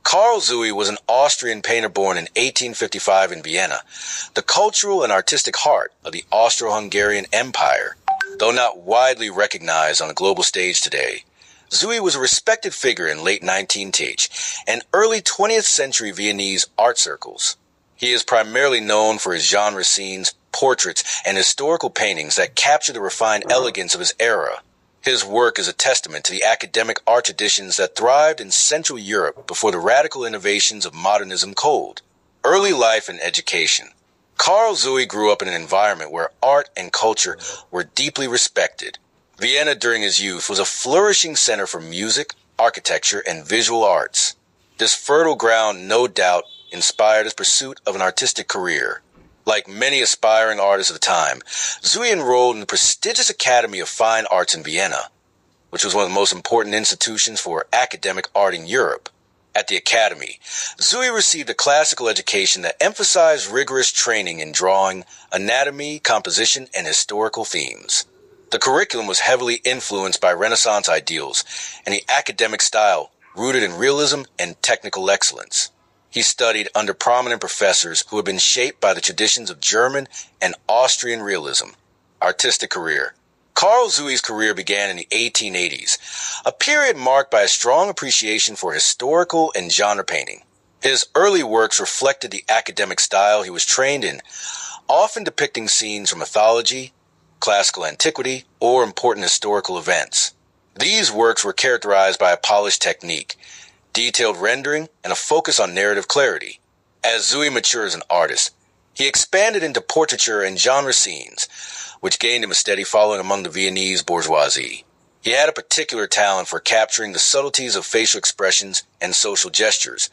Karl Zewy was an Austrian painter born in 1855 in Vienna, the cultural and artistic heart of the Austro-Hungarian Empire. Though not widely recognized on a global stage today, Zewy was a respected figure in late 19th and early 20th century Viennese art circles. He is primarily known for his genre scenes, portraits, and historical paintings that capture the refined elegance of his era. His work is a testament to the academic art traditions that thrived in Central Europe before the radical innovations of modernism cooled. Early life and education. Karl Zewy grew up in an environment where art and culture were deeply respected. Vienna during his youth was a flourishing center for music, architecture, and visual arts. This fertile ground, no doubt, inspired his pursuit of an artistic career. Like many aspiring artists of the time, Zewy enrolled in the prestigious Academy of Fine Arts in Vienna, which was one of the most important institutions for academic art in Europe. At the Academy, Zewy received a classical education that emphasized rigorous training in drawing, anatomy, composition, and historical themes. The curriculum was heavily influenced by Renaissance ideals and the academic style rooted in realism and technical excellence. He studied under prominent professors who had been shaped by the traditions of German and Austrian realism. Artistic career. Karl Zewy's career began in the 1880s, a period marked by a strong appreciation for historical and genre painting. His early works reflected the academic style he was trained in, often depicting scenes from mythology, classical antiquity, or important historical events. These works were characterized by a polished technique, detailed rendering, and a focus on narrative clarity. As Zewy matured as an artist, he expanded into portraiture and genre scenes, which gained him a steady following among the Viennese bourgeoisie. He had a particular talent for capturing the subtleties of facial expressions and social gestures,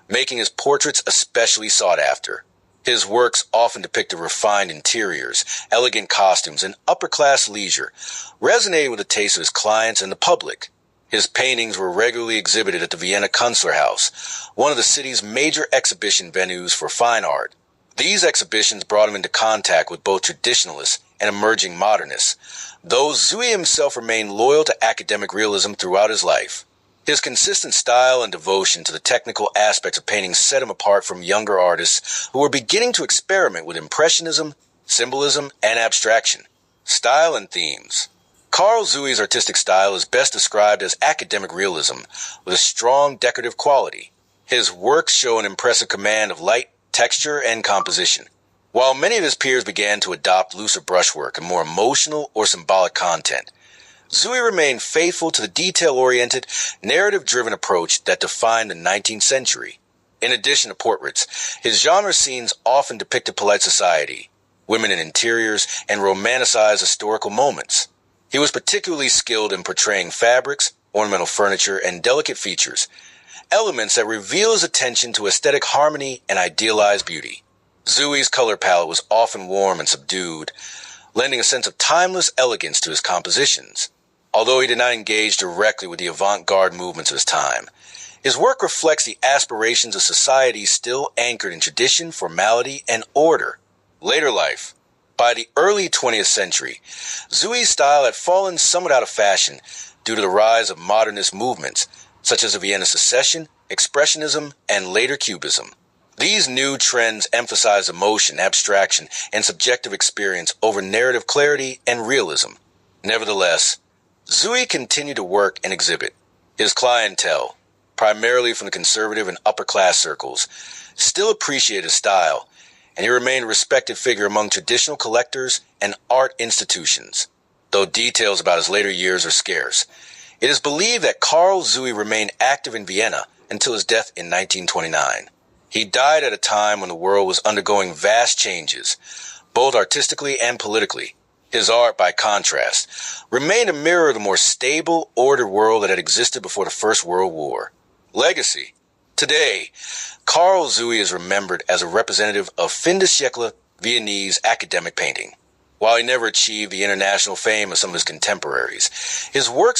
making his portraits especially sought after. His works often depicted refined interiors, elegant costumes, and upper-class leisure, resonating with the taste of his clients and the public. His paintings were regularly exhibited at the Vienna Kunstlerhaus, one of the city's major exhibition venues for fine art. These exhibitions brought him into contact with both traditionalists and emerging modernists, though Zewy himself remained loyal to academic realism throughout his life. His consistent style and devotion to the technical aspects of painting set him apart from younger artists who were beginning to experiment with impressionism, symbolism, and abstraction. Style and themes. Karl Zewy's artistic style is best described as academic realism, with a strong decorative quality. His works show an impressive command of light, texture, and composition. While many of his peers began to adopt looser brushwork and more emotional or symbolic content, Zewy remained faithful to the detail-oriented, narrative-driven approach that defined the 19th century. In addition to portraits, his genre scenes often depicted polite society, women in interiors, and romanticized historical moments. He was particularly skilled in portraying fabrics, ornamental furniture, and delicate features, elements that reveal his attention to aesthetic harmony and idealized beauty. Zewy's color palette was often warm and subdued, lending a sense of timeless elegance to his compositions. Although he did not engage directly with the avant-garde movements of his time, his work reflects the aspirations of society still anchored in tradition, formality, and order. Later life. By the early 20th century, Zewy's style had fallen somewhat out of fashion due to the rise of modernist movements, such as the Vienna Secession, Expressionism, and later Cubism. These new trends emphasize emotion, abstraction, and subjective experience over narrative clarity and realism. Nevertheless, Zewy continued to work and exhibit. His clientele, primarily from the conservative and upper-class circles, still appreciated his style, and he remained a respected figure among traditional collectors and art institutions. Though details about his later years are scarce, it is believed that Karl Zewy remained active in Vienna until his death in 1929. He died at a time when the world was undergoing vast changes, both artistically and politically. His art, by contrast, remained a mirror of the more stable, ordered world that had existed before the First World War. Legacy. Today, Karl Zewy is remembered as a representative of fin de siècle Viennese academic painting. While he never achieved the international fame of some of his contemporaries, his works